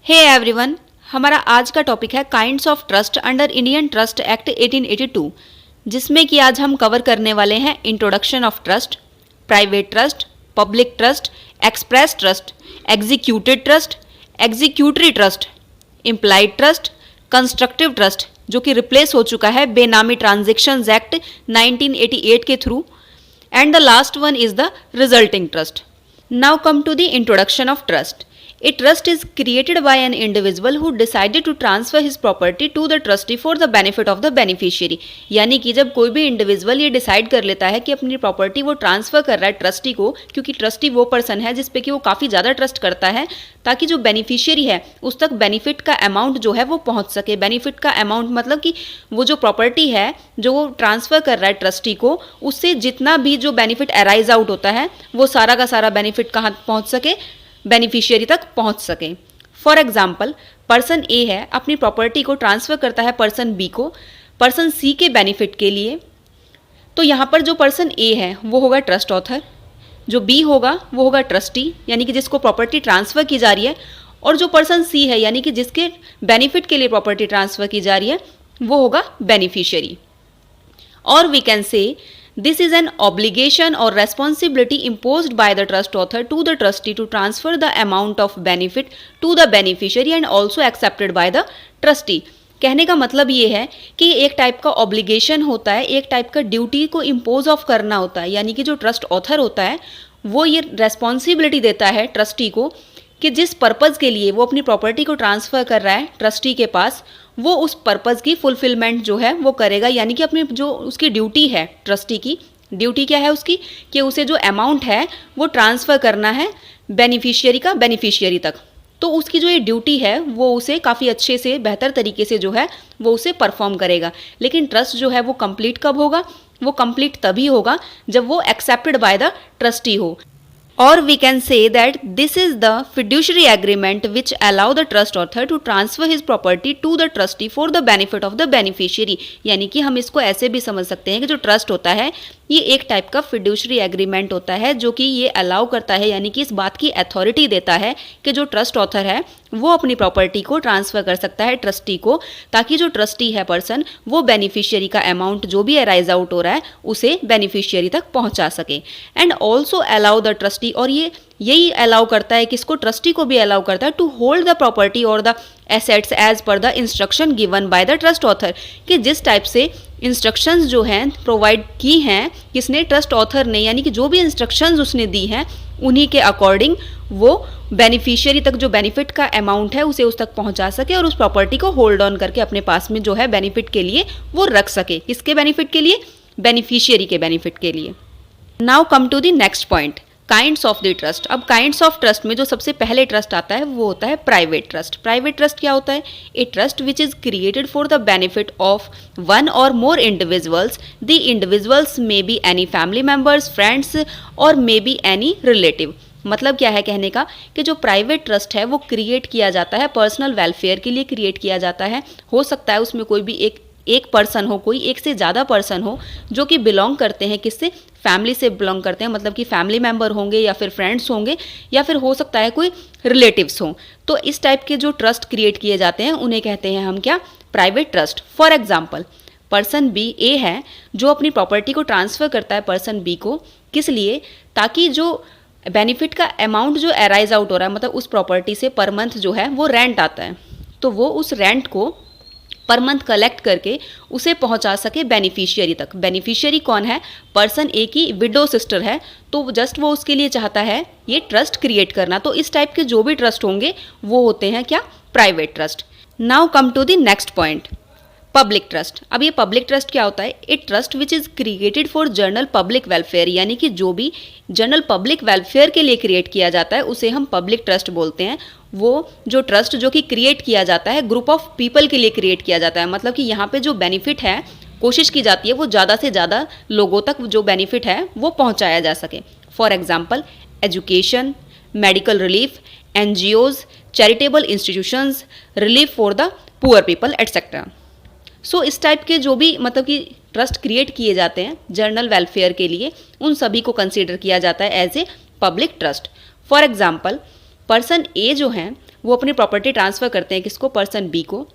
Hey everyone, हमारा आज का टॉपिक है kinds of trust under Indian trust act 1882, जिसमें कि आज हम कवर करने वाले हैं introduction of trust, private trust, public trust, express trust, executed trust, executory trust, implied trust, constructive trust जो कि रिप्लेस हो चुका है बेनामी ट्रांजैक्शंस एक्ट 1988 के through, and the last one is the resulting trust. Now come to the introduction of trust. A trust is created by an individual who decided to transfer his property to the trustee for the benefit of the beneficiary. यानी कि जब कोई भी individual ये decide कर लेता है कि अपनी प्रॉपर्टी वो ट्रांसफ़र कर रहा है ट्रस्टी को, क्योंकि ट्रस्टी वो पर्सन है जिस पे कि वो काफ़ी ज़्यादा ट्रस्ट करता है, ताकि जो बेनिफिशियरी है उस तक बेनिफिट का अमाउंट जो है वो पहुंच सके. बेनिफिट का अमाउंट मतलब कि वो जो प्रॉपर्टी है जो वो ट्रांसफ़र कर रहा है ट्रस्टी को, उससे जितना भी जो बेनिफिट अराइज आउट होता है वो सारा का सारा बेनिफिट कहाँ पहुंच सके, बेनिफिशियरी तक पहुंच सके. फॉर एग्जाम्पल, पर्सन ए है अपनी प्रॉपर्टी को ट्रांसफ़र करता है पर्सन बी को, पर्सन सी के बेनिफिट के लिए. तो यहाँ पर जो पर्सन ए है वो होगा ट्रस्ट ऑथर, जो बी होगा वो होगा ट्रस्टी यानी कि जिसको प्रॉपर्टी ट्रांसफ़र की जा रही है, और जो पर्सन सी है यानी कि जिसके बेनिफिट के लिए प्रॉपर्टी ट्रांसफ़र की जा रही है वो होगा बेनिफिशियरी. और we can say this is an obligation or responsibility imposed by the trust author to the trustee to transfer the amount of benefit to the beneficiary and also accepted by the trustee. कहने का मतलब ये है कि एक type का obligation होता है, एक टाइप का ड्यूटी को इम्पोज ऑफ करना होता है, यानी कि जो ट्रस्ट ऑथर होता है वो ये रेस्पॉन्सिबिलिटी देता है ट्रस्टी को कि जिस पर्पज़ के लिए वो अपनी प्रॉपर्टी को ट्रांसफ़र कर रहा है ट्रस्टी के पास, वो उस पर्पज़ की फुलफिलमेंट जो है वो करेगा. यानी कि अपनी जो उसकी ड्यूटी है, ट्रस्टी की ड्यूटी क्या है उसकी, कि उसे जो अमाउंट है वो ट्रांसफ़र करना है बेनिफिशियरी का बेनिफिशियरी तक. तो उसकी जो ये ड्यूटी है वो उसे काफ़ी अच्छे से बेहतर तरीके से जो है वो उसे परफॉर्म करेगा. लेकिन ट्रस्ट जो है वो कंप्लीट कब होगा, वो कंप्लीट तभी होगा जब वो एक्सेप्टेड बाय द ट्रस्टी हो. Or we can say that this is the fiduciary agreement which allow the trust author to transfer his property to the trustee for the benefit of the beneficiary. यानी कि हम इसको ऐसे भी समझ सकते हैं कि जो ट्रस्ट होता है ये एक टाइप का फिड्यूशरी एग्रीमेंट होता है जो कि ये अलाउ करता है, यानी कि इस बात की अथॉरिटी देता है कि जो ट्रस्ट ऑथर है वो अपनी प्रॉपर्टी को ट्रांसफ़र कर सकता है ट्रस्टी को, ताकि जो ट्रस्टी है पर्सन वो बेनिफिशियरी का अमाउंट जो भी अराइज आउट हो रहा है उसे बेनिफिशियरी तक पहुंचा सके. And also allow the trustee, और ये यही अलाउ करता है, किसको, ट्रस्टी को भी अलाउ करता है, टू होल्ड द प्रॉपर्टी और the assets as per the instruction given by the trust author, कि जिस टाइप से इंस्ट्रक्शंस जो हैं प्रोवाइड की हैं किसने, ट्रस्ट ऑथर ने, यानी कि जो भी इंस्ट्रक्शंस उसने दी हैं उन्हीं के अकॉर्डिंग वो बेनिफिशियरी तक जो बेनिफिट का अमाउंट है उसे उस तक पहुंचा सके और उस प्रॉपर्टी को होल्ड ऑन करके अपने पास में जो है बेनिफिट के लिए वो रख सके. किसके बेनिफिट के लिए, बेनिफिशियरी के बेनिफिट के लिए. Now come to the next point, kinds of the trust. अब काइंड्स ऑफ ट्रस्ट में जो सबसे पहले ट्रस्ट आता है वो होता है प्राइवेट ट्रस्ट. प्राइवेट ट्रस्ट क्या होता है, a trust which is created for the benefit of one और more individuals. The individuals may be any family members, friends और मे बी एनी रिलेटिव. मतलब क्या है कहने का कि जो प्राइवेट ट्रस्ट है वो क्रिएट किया जाता है पर्सनल वेलफेयर के लिए क्रिएट किया जाता है. हो सकता है उसमें कोई भी एक पर्सन हो, कोई एक से ज़्यादा पर्सन हो जो कि बिलोंग करते हैं किससे, फैमिली से बिलोंग करते हैं, मतलब कि फैमिली मेम्बर होंगे या फिर फ्रेंड्स होंगे या फिर हो सकता है कोई रिलेटिव्स हों. तो इस टाइप के जो ट्रस्ट क्रिएट किए जाते हैं उन्हें कहते हैं हम क्या, private trust. For example, person B A है जो अपनी प्रॉपर्टी को ट्रांसफ़र करता है पर्सन बी को, किस लिए, ताकि जो बेनिफिट का अमाउंट जो अराइज आउट हो रहा है, मतलब उस प्रॉपर्टी से पर मंथ जो है वो रेंट आता है, तो वो उस रेंट को पर मंथ कलेक्ट करके उसे पहुंचा सके बेनिफिशियरी तक. बेनिफिशियरी कौन है, पर्सन ए की विडो सिस्टर है, तो जस्ट वो उसके लिए चाहता है ये ट्रस्ट क्रिएट करना. तो इस टाइप के जो भी ट्रस्ट होंगे वो होते हैं क्या, private trust. Now come to the next point, public trust. अब ये पब्लिक ट्रस्ट क्या होता है, a trust which is created for general public welfare, यानी कि जो भी जनरल पब्लिक वेलफेयर के लिए क्रिएट किया जाता है उसे हम पब्लिक ट्रस्ट बोलते हैं. वो जो ट्रस्ट जो कि क्रिएट किया जाता है ग्रुप ऑफ पीपल के लिए क्रिएट किया जाता है, मतलब कि यहाँ पे जो बेनिफिट है कोशिश की जाती है वो ज़्यादा से ज़्यादा लोगों तक जो बेनिफिट है वो पहुँचाया जा सके. For example, education, medical relief, NGOs, charitable institutions, relief for the poor people etcetera. So इस टाइप के जो भी मतलब कि ट्रस्ट क्रिएट किए जाते हैं जनरल वेलफेयर के लिए, उन सभी को कंसीडर किया जाता है as a public trust. For example, person A जो हैं वो अपनी प्रॉपर्टी ट्रांसफ़र करते हैं किसको, पर्सन बी को।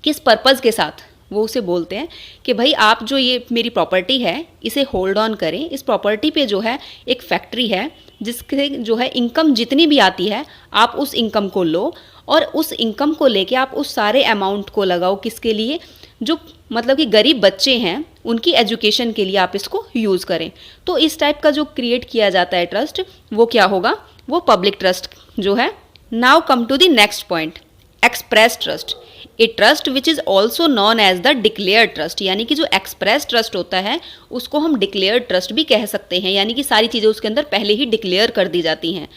किस पर्पज़ के साथ, वो उसे बोलते हैं कि भाई आप जो ये मेरी प्रॉपर्टी है इसे होल्ड ऑन करें, इस प्रॉपर्टी पे जो है एक फैक्ट्री है जिसके जो है इनकम जितनी भी आती है आप उस इनकम को लो और उस इनकम को लेके आप उस सारे अमाउंट को लगाओ किसके लिए, जो मतलब कि गरीब बच्चे हैं उनकी एजुकेशन के लिए आप इसको यूज़ करें। तो इस टाइप का जो क्रिएट किया जाता है ट्रस्ट, वो क्या होगा, वो पब्लिक ट्रस्ट जो है। Now come to the next point, express trust. A trust which is also known as the declare trust, यानी कि जो एक्सप्रेस ट्रस्ट होता है उसको हम डिक्लेयर ट्रस्ट भी कह सकते हैं, यानी कि सारी चीज़ें उसके अंदर पहले ही डिक्लेयर कर दी जाती हैं।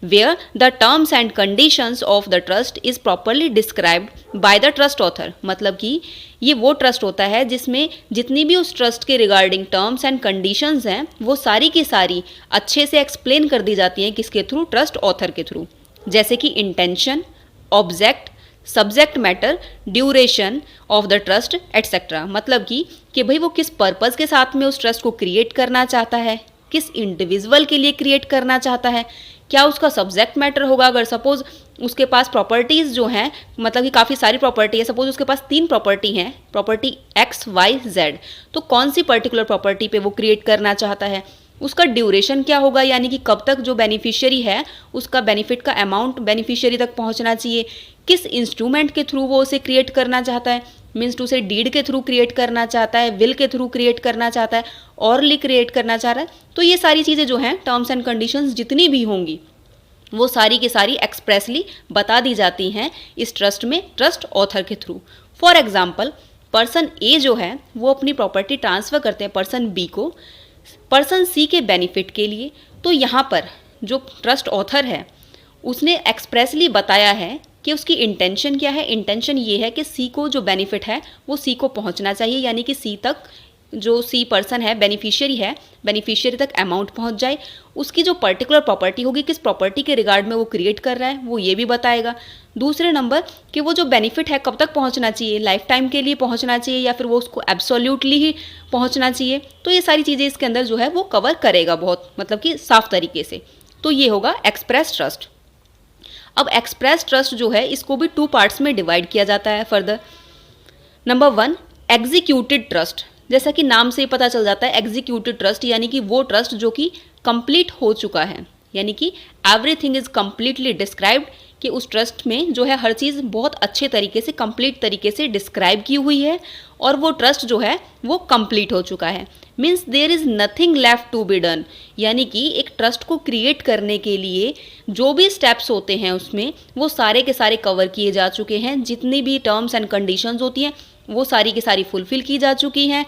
Where the terms and conditions of the trust is properly described by the trust author, मतलब कि ये वो ट्रस्ट होता है जिसमें जितनी भी उस ट्रस्ट के रिगार्डिंग टर्म्स एंड कंडीशंस हैं वो सारी की सारी अच्छे से एक्सप्लेन कर दी जाती हैं किसके थ्रू, ट्रस्ट ऑथर के थ्रू। जैसे कि intention, object, subject matter, duration of the trust etcetera, मतलब कि भाई वो किस पर्पज़ के साथ में उस ट्रस्ट को क्रिएट करना चाहता है, किस इंडिविजुअल के लिए क्रिएट करना चाहता है, क्या उसका सब्जेक्ट मैटर होगा। अगर सपोज उसके पास प्रॉपर्टीज़ जो हैं, मतलब कि काफ़ी सारी प्रॉपर्टी है, सपोज उसके पास 3 प्रॉपर्टी हैं, प्रॉपर्टी एक्स वाई जेड, तो कौन सी पर्टिकुलर प्रॉपर्टी पे वो क्रिएट करना चाहता है, उसका ड्यूरेशन क्या होगा, यानी कि कब तक जो बेनिफिशियरी है उसका बेनिफिट का अमाउंट बेनिफिशियरी तक पहुंचना चाहिए, किस इंस्ट्रूमेंट के थ्रू वो उसे क्रिएट करना चाहता है, मीन्स टू से डीड के थ्रू क्रिएट करना चाहता है, विल के थ्रू क्रिएट करना चाहता है, ऑरली क्रिएट करना चाह रहा है। तो ये सारी चीज़ें जो हैं टर्म्स एंड कंडीशंस जितनी भी होंगी वो सारी की सारी एक्सप्रेसली बता दी जाती हैं इस ट्रस्ट में, ट्रस्ट ऑथर के through. For example, person A जो है वो अपनी प्रॉपर्टी ट्रांसफ़र करते हैं पर्सन बी को, पर्सन सी के बेनिफिट के लिए। तो यहाँ पर जो ट्रस्ट ऑथर है उसने एक्सप्रेसली बताया है कि उसकी इंटेंशन क्या है। इंटेंशन ये है कि सी को जो बेनिफिट है वो सी को पहुँचना चाहिए, यानी कि सी तक जो सी पर्सन है बेनिफिशियरी तक अमाउंट पहुंच जाए। उसकी जो पर्टिकुलर प्रॉपर्टी होगी, किस प्रॉपर्टी के रिगार्ड में वो क्रिएट कर रहा है वो ये भी बताएगा। दूसरे नंबर कि वो जो बेनिफिट है कब तक पहुंचना चाहिए, लाइफ टाइम के लिए पहुंचना चाहिए या फिर वो उसको एब्सोल्यूटली ही पहुंचना चाहिए। तो ये सारी चीज़ें इसके अंदर जो है वो कवर करेगा बहुत, मतलब कि साफ तरीके से। तो ये होगा एक्सप्रेस ट्रस्ट। अब एक्सप्रेस ट्रस्ट जो है इसको भी 2 पार्ट्स में डिवाइड किया जाता है फर्दर। Number 1, executed trust. जैसा कि नाम से ही पता चल जाता है एग्जीक्यूटेड ट्रस्ट, यानी कि वो ट्रस्ट जो कि कंप्लीट हो चुका है, यानी कि एवरीथिंग इज कंप्लीटली डिस्क्राइब्ड, कि उस ट्रस्ट में जो है हर चीज़ बहुत अच्छे तरीके से कंप्लीट तरीके से डिस्क्राइब की हुई है और वो ट्रस्ट जो है वो कंप्लीट हो चुका है। Means there is nothing left to be done, यानी कि एक ट्रस्ट को क्रिएट करने के लिए जो भी स्टेप्स होते हैं उसमें वो सारे के सारे कवर किए जा चुके हैं। जितनी भी टर्म्स एंड कंडीशंस होती हैं वो सारी की सारी फुलफ़िल की जा चुकी हैं।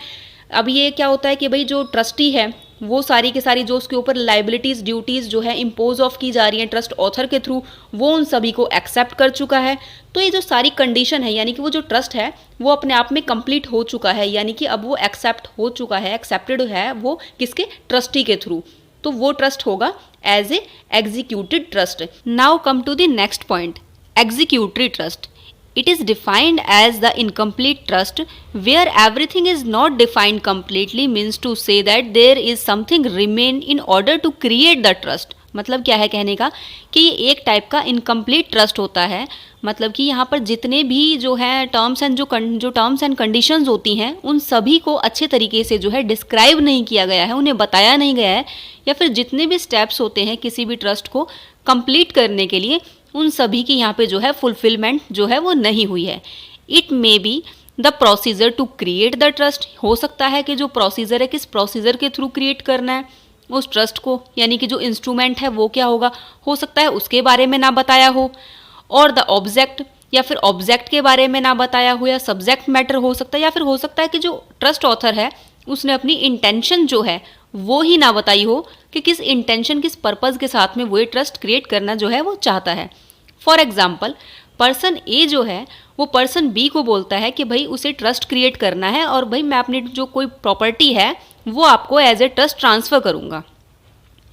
अब ये क्या होता है कि भाई जो ट्रस्टी है वो सारी की सारी जो उसके ऊपर लाइबिलिटीज़ ड्यूटीज़ जो है इम्पोज ऑफ की जा रही हैं ट्रस्ट ऑथर के थ्रू, वो उन सभी को एक्सेप्ट कर चुका है। तो ये जो सारी कंडीशन है, यानी कि वो जो ट्रस्ट है वो अपने आप में कंप्लीट हो चुका है, यानी कि अब वो एक्सेप्ट हो चुका है, एक्सेप्टेड है वो किसके, ट्रस्टी के थ्रू। तो वो ट्रस्ट होगा as a executed trust. Now come to the next point, executory trust. It is defined as the incomplete trust where everything is not defined completely, means to say that there is something remain in order to create the trust। मतलब क्या है कहने का कि ये एक type का incomplete trust होता है, मतलब कि यहाँ पर जितने भी जो है टर्म्स एंड जो टर्म्स एंड कंडीशंस होती हैं उन सभी को अच्छे तरीके से जो है डिस्क्राइब नहीं किया गया है, उन्हें बताया नहीं गया है, या फिर जितने भी स्टेप्स होते हैं किसी भी ट्रस्ट को कंप्लीट करने के लिए उन सभी की यहाँ पे जो है फुलफिलमेंट जो है वो नहीं हुई है। It may be the procedure to create the trust, हो सकता है कि जो प्रोसीजर है किस प्रोसीजर के थ्रू क्रिएट करना है उस ट्रस्ट को, यानी कि जो इंस्ट्रूमेंट है वो क्या होगा, हो सकता है उसके बारे में ना बताया हो, और द ऑब्जेक्ट या फिर ऑब्जेक्ट के बारे में ना बताया हो, या सब्जेक्ट मैटर हो सकता है, या फिर हो सकता है कि जो ट्रस्ट ऑथर है उसने अपनी इंटेंशन जो है वो ही ना बताई हो कि किस इंटेंशन किस पर्पज़ के साथ में वो ये ट्रस्ट क्रिएट करना जो है वो चाहता है। फॉर एग्जाम्पल, पर्सन ए जो है वो पर्सन बी को बोलता है कि भाई उसे ट्रस्ट क्रिएट करना है और भाई मैं अपनी जो कोई प्रॉपर्टी है वो आपको एज ए ट्रस्ट ट्रांसफ़र करूँगा।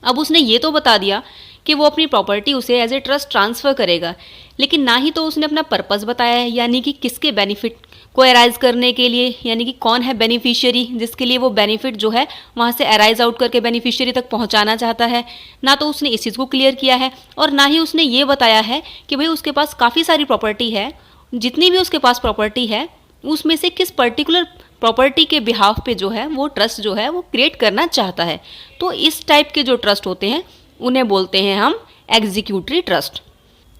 अब उसने ये तो बता दिया कि वो अपनी प्रॉपर्टी उसे एज ए ट्रस्ट ट्रांसफ़र करेगा, लेकिन ना ही तो उसने अपना पर्पस बताया है, यानी कि किसके बेनिफिट को अराइज करने के लिए, यानी कि कौन है बेनिफिशियरी जिसके लिए वो बेनिफिट जो है वहाँ से अराइज आउट करके बेनिफिशियरी तक पहुँचाना चाहता है। ना तो उसने इस चीज़ को क्लियर किया है और ना ही उसने ये बताया है कि भाई उसके पास काफ़ी सारी प्रॉपर्टी है, जितनी भी उसके पास प्रॉपर्टी है उसमें से किस पर्टिकुलर प्रॉपर्टी के बिहाफ पे जो है वो ट्रस्ट जो है वो क्रिएट करना चाहता है। तो इस टाइप के जो ट्रस्ट होते हैं उन्हें बोलते हैं हम executory trust.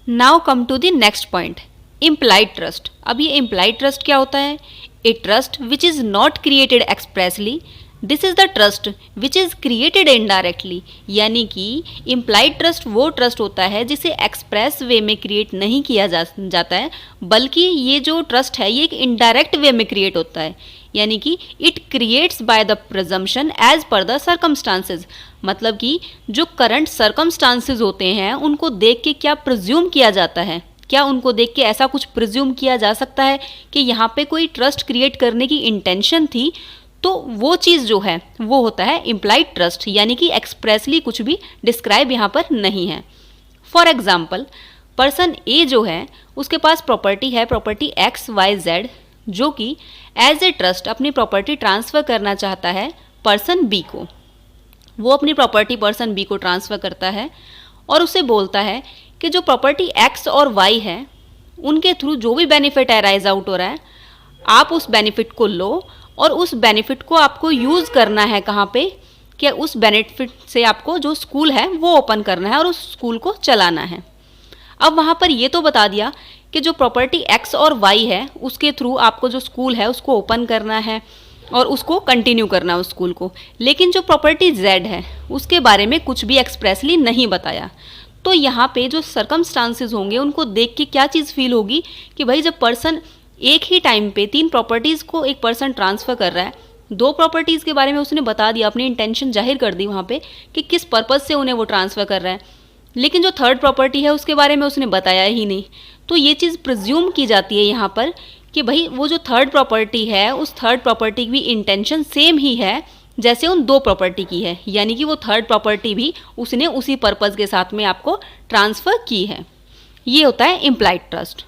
Now come to the next point, implied trust. अब ये इम्प्लाइड ट्रस्ट क्या होता है? A trust which is not created expressly, this is the trust which is created indirectly. यानी कि इम्प्लाइड ट्रस्ट वो ट्रस्ट होता है जिसे एक्सप्रेस वे में क्रिएट नहीं किया जाता है, बल्कि ये जो ट्रस्ट है ये एक इनडायरेक्ट वे में क्रिएट होता है, यानी कि it creates by the presumption as per the circumstances. मतलब कि जो करंट सर्कमस्टांसेस होते हैं उनको देख के क्या प्रिज्यूम किया जाता है, क्या उनको देख के ऐसा कुछ प्रिज्यूम किया जा सकता है कि यहाँ पे कोई ट्रस्ट क्रिएट करने की इंटेंशन थी, तो वो चीज़ जो है वो होता है इम्प्लाइड ट्रस्ट, यानी कि एक्सप्रेसली कुछ भी डिस्क्राइब यहाँ पर नहीं है। फॉर एग्जाम्पल, पर्सन ए जो है उसके पास प्रॉपर्टी है, प्रॉपर्टी XYZ, जो कि एज ए ट्रस्ट अपनी प्रॉपर्टी ट्रांसफ़र करना चाहता है पर्सन बी को। वो अपनी प्रॉपर्टी पर्सन बी को ट्रांसफ़र करता है और उसे बोलता है कि जो प्रॉपर्टी X और Y है उनके थ्रू जो भी बेनिफिट अराइज आउट हो रहा है आप उस बेनिफिट को लो और उस बेनिफिट को आपको यूज़ करना है कहाँ पे, कि उस बेनिफिट से आपको जो स्कूल है वो ओपन करना है और उस स्कूल को चलाना है। अब वहाँ पर ये तो बता दिया कि जो प्रॉपर्टी X और Y है उसके थ्रू आपको जो स्कूल है उसको ओपन करना है और उसको कंटिन्यू करना है उस स्कूल को, लेकिन जो प्रॉपर्टी Z है उसके बारे में कुछ भी एक्सप्रेसली नहीं बताया। तो यहाँ पे जो सर्कमस्टांसेस होंगे उनको देख के क्या चीज़ फील होगी कि भाई जब पर्सन एक ही टाइम पे 3 प्रॉपर्टीज़ को एक पर्सन ट्रांसफ़र कर रहा है, 2 प्रॉपर्टीज़ के बारे में उसने बता दिया, अपनी इंटेंशन जाहिर कर दी वहाँ पे कि किस पर्पज़ से उन्हें वो ट्रांसफ़र कर रहा है, लेकिन जो थर्ड प्रॉपर्टी है उसके बारे में उसने बताया ही नहीं। तो ये चीज़ प्रिज्यूम की जाती है यहाँ पर कि भाई वो जो थर्ड प्रॉपर्टी है उस थर्ड प्रॉपर्टी की भी इंटेंशन सेम ही है जैसे उन 2 प्रॉपर्टी की है, यानी कि वो थर्ड प्रॉपर्टी भी उसने उसी पर्पज़ के साथ में आपको ट्रांसफ़र की है। ये होता है implied trust.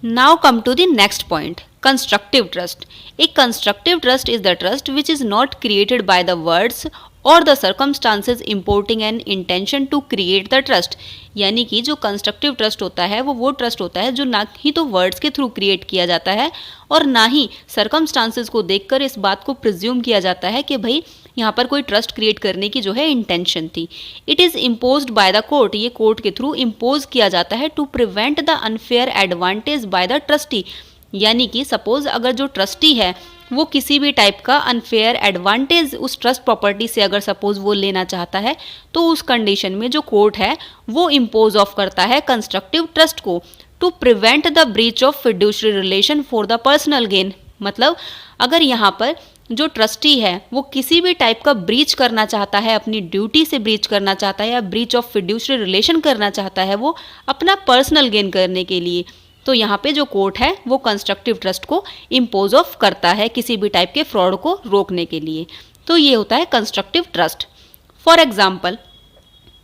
Now come to the next point, constructive trust. A constructive trust is the trust which is not created by the words और the circumstances importing an intention to create the trust. यानी कि जो constructive trust होता है वो trust होता है जो ना ही तो वर्ड्स के थ्रू क्रिएट किया जाता है और ना ही सर्कमस्टांसेस को देखकर इस बात को प्रिज्यूम किया जाता है कि भाई यहाँ पर कोई ट्रस्ट क्रिएट करने की जो है इंटेंशन थी। It is imposed by the court, ये कोर्ट के थ्रू इम्पोज किया जाता है to prevent the unfair advantage by the trustee. यानी कि सपोज अगर जो ट्रस्टी है वो किसी भी टाइप का अनफेयर एडवांटेज उस ट्रस्ट प्रॉपर्टी से अगर सपोज वो लेना चाहता है तो उस कंडीशन में जो कोर्ट है वो इम्पोज ऑफ करता है कंस्ट्रक्टिव ट्रस्ट को to prevent the breach of fiduciary relation for the personal gain. मतलब अगर यहाँ पर जो ट्रस्टी है वो किसी भी टाइप का ब्रीच करना चाहता है, अपनी ड्यूटी से ब्रीच करना चाहता है या ब्रीच ऑफ फिड्यूशरी रिलेशन करना चाहता है वो अपना पर्सनल गेन करने के लिए, तो यहाँ पे जो कोर्ट है वो कंस्ट्रक्टिव ट्रस्ट को इम्पोज ऑफ करता है किसी भी टाइप के फ्रॉड को रोकने के लिए। तो ये होता है constructive trust. For example,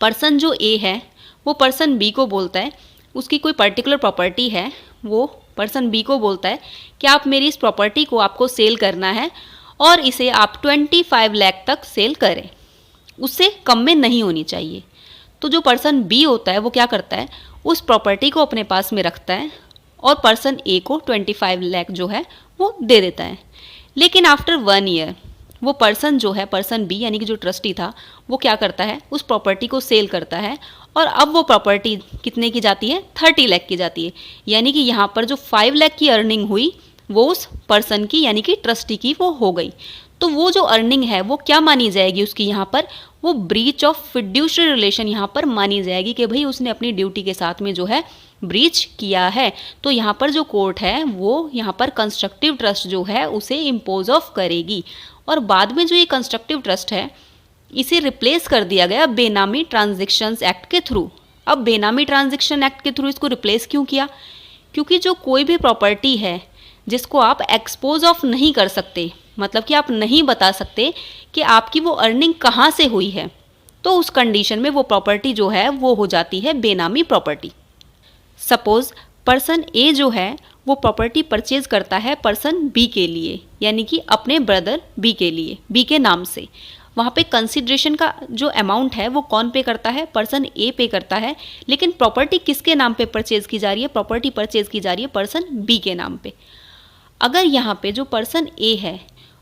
person जो ए है वो पर्सन बी को बोलता है, उसकी कोई पर्टिकुलर प्रॉपर्टी है, वो पर्सन बी को बोलता है कि आप मेरी इस प्रॉपर्टी को आपको सेल करना है और इसे आप 25 लाख तक सेल करें, उससे कम में नहीं होनी चाहिए। तो जो पर्सन बी होता है वो क्या करता है, उस प्रॉपर्टी को अपने पास में रखता है और पर्सन ए को 25 लाख जो है वो दे देता है। लेकिन आफ्टर 1 ईयर वो पर्सन जो है, पर्सन बी यानी कि जो ट्रस्टी था, वो क्या करता है, उस प्रॉपर्टी को सेल करता है और अब वो प्रॉपर्टी कितने की जाती है, 30 लाख की जाती है। यानी कि यहाँ पर जो 5 लाख की अर्निंग हुई वो उस पर्सन की यानी कि ट्रस्टी की वो हो गई। तो वो जो अर्निंग है वो क्या मानी जाएगी उसकी, यहाँ पर वो ब्रीच ऑफ फिड्यूशरी रिलेशन यहाँ पर मानी जाएगी कि भाई उसने अपनी ड्यूटी के साथ में जो है ब्रीच किया है। तो यहाँ पर जो कोर्ट है वो यहाँ पर कंस्ट्रक्टिव ट्रस्ट जो है उसे इम्पोज ऑफ करेगी। और बाद में जो ये कंस्ट्रक्टिव ट्रस्ट है इसे रिप्लेस कर दिया गया बेनामी ट्रांजैक्शंस एक्ट के थ्रू। अब बेनामी ट्रांजैक्शन एक्ट के थ्रू इसको रिप्लेस क्यों किया, क्योंकि जो कोई भी प्रॉपर्टी है जिसको आप एक्सपोज ऑफ नहीं कर सकते, मतलब कि आप नहीं बता सकते कि आपकी वो अर्निंग कहाँ से हुई है, तो उस कंडीशन में वो प्रॉपर्टी जो है वो हो जाती है बेनामी प्रॉपर्टी। सपोज पर्सन ए जो है वो प्रॉपर्टी परचेज करता है पर्सन बी के लिए, यानी कि अपने ब्रदर बी के लिए, बी के नाम से। वहाँ पे कंसिडरेशन का जो अमाउंट है वो कौन पे करता है, पर्सन ए पे करता है, लेकिन प्रॉपर्टी किसके नाम पे परचेज की जा रही है, प्रॉपर्टी परचेज की जा रही है पर्सन बी के नाम पे। अगर यहाँ पे जो पर्सन ए है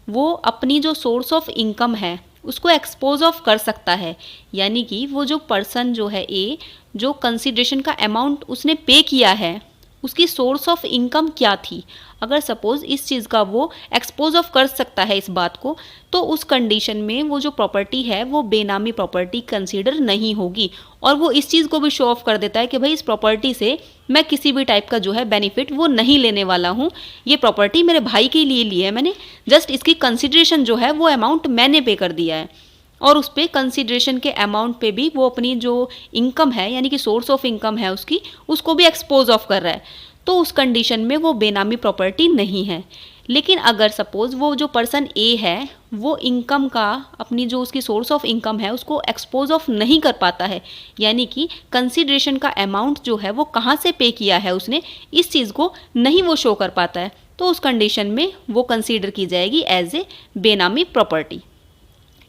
वो अपनी जो सोर्स ऑफ इनकम है उसको एक्सपोज ऑफ कर सकता है, यानी कि वो जो पर्सन जो है ए, जो कंसिडरेशन का अमाउंट उसने पे किया है उसकी सोर्स ऑफ इनकम क्या थी, अगर सपोज इस चीज़ का वो एक्सपोज ऑफ कर सकता है इस बात को, तो उस कंडीशन में वो जो प्रॉपर्टी है वो बेनामी प्रॉपर्टी कंसीडर नहीं होगी। और वो इस चीज़ को भी शो ऑफ कर देता है कि भाई इस प्रॉपर्टी से मैं किसी भी टाइप का जो है बेनिफिट वो नहीं लेने वाला हूँ, ये प्रॉपर्टी मेरे भाई के लिए ली है मैंने, जस्ट इसकी कंसिडरेशन जो है वो अमाउंट मैंने पे कर दिया है। और उस पर कंसिडरेशन के अमाउंट पे भी वो अपनी जो इनकम है यानी कि सोर्स ऑफ इनकम है उसकी, उसको भी एक्सपोज ऑफ कर रहा है, तो उस कंडीशन में वो बेनामी प्रॉपर्टी नहीं है। लेकिन अगर सपोज वो जो पर्सन ए है वो इनकम का, अपनी जो उसकी सोर्स ऑफ इनकम है उसको एक्सपोज ऑफ नहीं कर पाता है, यानी कि कंसिडरेशन का अमाउंट जो है वो कहाँ से पे किया है उसने, इस चीज़ को नहीं वो शो कर पाता है, तो उस कंडीशन में वो कंसीडर की जाएगी एज ए बेनामी प्रॉपर्टी।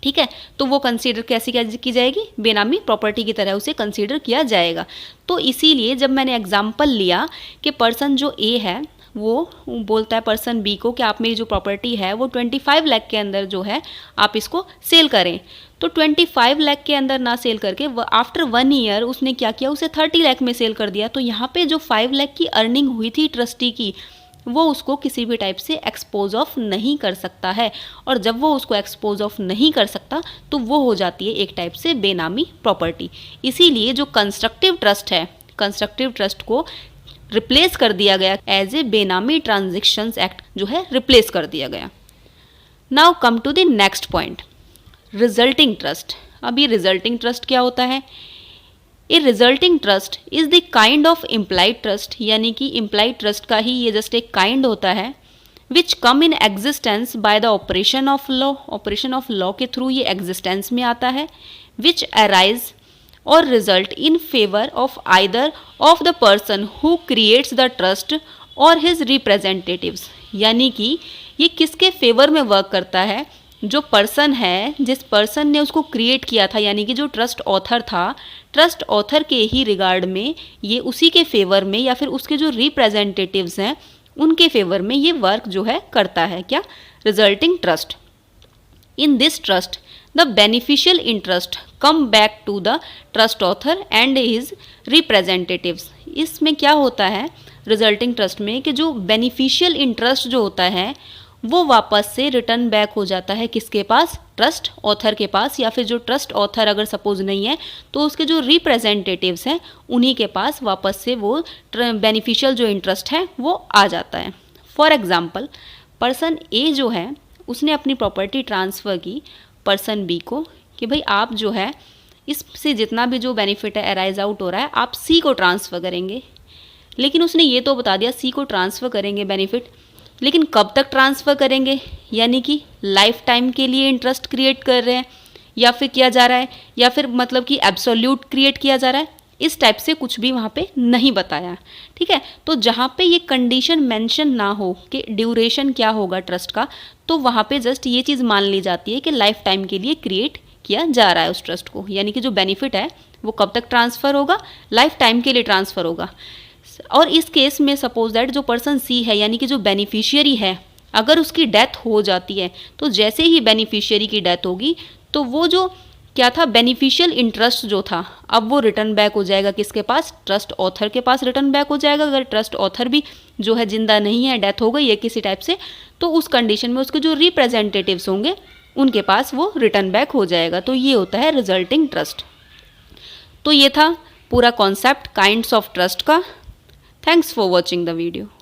ठीक है, तो वो कंसीडर कैसी की जाएगी, बेनामी प्रॉपर्टी की तरह उसे कंसीडर किया जाएगा। तो इसीलिए जब मैंने एग्जांपल लिया कि पर्सन जो ए है वो बोलता है पर्सन बी को कि आप मेरी जो प्रॉपर्टी है वो 25 लाख के अंदर जो है आप इसको सेल करें, तो 25 लाख के अंदर ना सेल करके आफ्टर 1 ईयर उसने क्या किया, उसे 30 लाख में सेल कर दिया। तो यहाँ पे जो 5 लाख की अर्निंग हुई थी ट्रस्टी की वो उसको किसी भी टाइप से एक्सपोज ऑफ नहीं कर सकता है, और जब वो उसको एक्सपोज ऑफ नहीं कर सकता तो वो हो जाती है एक टाइप से बेनामी प्रॉपर्टी। इसीलिए जो कंस्ट्रक्टिव ट्रस्ट है, कंस्ट्रक्टिव ट्रस्ट को रिप्लेस कर दिया गया एज ए बेनामी ट्रांजैक्शंस एक्ट जो है रिप्लेस कर दिया गया। Now come to the next point, resulting trust. अब ये रिजल्टिंग ट्रस्ट क्या होता है, a resulting trust is the kind of implied trust, यानी कि इम्प्लाइड ट्रस्ट का ही ये जस्ट एक काइंड होता है, which come in existence by the operation of law, operation of law के थ्रू ये एग्जिस्टेंस में आता है, विच अराइज और result in favour of either of the person who creates the trust और हिज रिप्रेजेंटेटिव्स, यानी कि ये किसके फेवर में वर्क करता है, जो पर्सन है जिस पर्सन ने उसको क्रिएट किया था, यानी कि जो ट्रस्ट ऑथर था, ट्रस्ट ऑथर के ही रिगार्ड में ये उसी के फेवर में या फिर उसके जो रिप्रेजेंटेटिव्स हैं उनके फेवर में ये वर्क जो है करता है, क्या, resulting trust. In this trust the beneficial interest come back to the trust author and his representatives. इसमें क्या होता है रिजल्टिंग ट्रस्ट में कि जो बेनिफिशियल इंटरेस्ट जो होता है वो वापस से रिटर्न बैक हो जाता है किसके पास, ट्रस्ट ऑथर के पास, या फिर जो ट्रस्ट ऑथर अगर सपोज नहीं है तो उसके जो रिप्रेजेंटेटिव्स हैं उन्हीं के पास वापस से वो बेनिफिशियल जो इंटरेस्ट है वो आ जाता है। फॉर एग्जांपल पर्सन ए जो है उसने अपनी प्रॉपर्टी ट्रांसफ़र की पर्सन बी को कि भाई आप जो है इससे जितना भी जो बेनिफिट है अराइज आउट हो रहा है आप सी को ट्रांसफ़र करेंगे, लेकिन उसने ये तो बता दिया सी को ट्रांसफ़र करेंगे बेनिफिट, लेकिन कब तक ट्रांसफ़र करेंगे, यानी कि लाइफ टाइम के लिए इंटरेस्ट क्रिएट कर रहे हैं या फिर किया जा रहा है, या फिर मतलब कि एब्सोल्यूट क्रिएट किया जा रहा है, इस टाइप से कुछ भी वहाँ पे नहीं बताया। ठीक है, तो जहाँ पे ये कंडीशन मेंशन ना हो कि ड्यूरेशन क्या होगा ट्रस्ट का, तो वहाँ पे जस्ट ये चीज़ मान ली जाती है कि लाइफ टाइम के लिए क्रिएट किया जा रहा है उस ट्रस्ट को, यानी कि जो बेनिफिट है वो कब तक ट्रांसफ़र होगा, लाइफ टाइम के लिए ट्रांसफ़र होगा। और इस केस में सपोज दैट जो पर्सन सी है यानी कि जो बेनिफिशियरी है अगर उसकी डेथ हो जाती है तो जैसे ही बेनिफिशियरी की डेथ होगी तो वो जो क्या था बेनिफिशियल इंटरेस्ट जो था अब वो रिटर्न बैक हो जाएगा किसके पास, ट्रस्ट ऑथर के पास रिटर्न बैक हो जाएगा। अगर ट्रस्ट ऑथर भी जो है जिंदा नहीं है, डेथ हो गई है किसी टाइप से, तो उस कंडीशन में उसके जो रिप्रेजेंटेटिव्स होंगे उनके पास वो रिटर्न बैक हो जाएगा। तो ये होता है रिजल्टिंग ट्रस्ट। तो ये था पूरा कॉन्सेप्ट काइंड्स ऑफ ट्रस्ट का। Thanks for watching the video.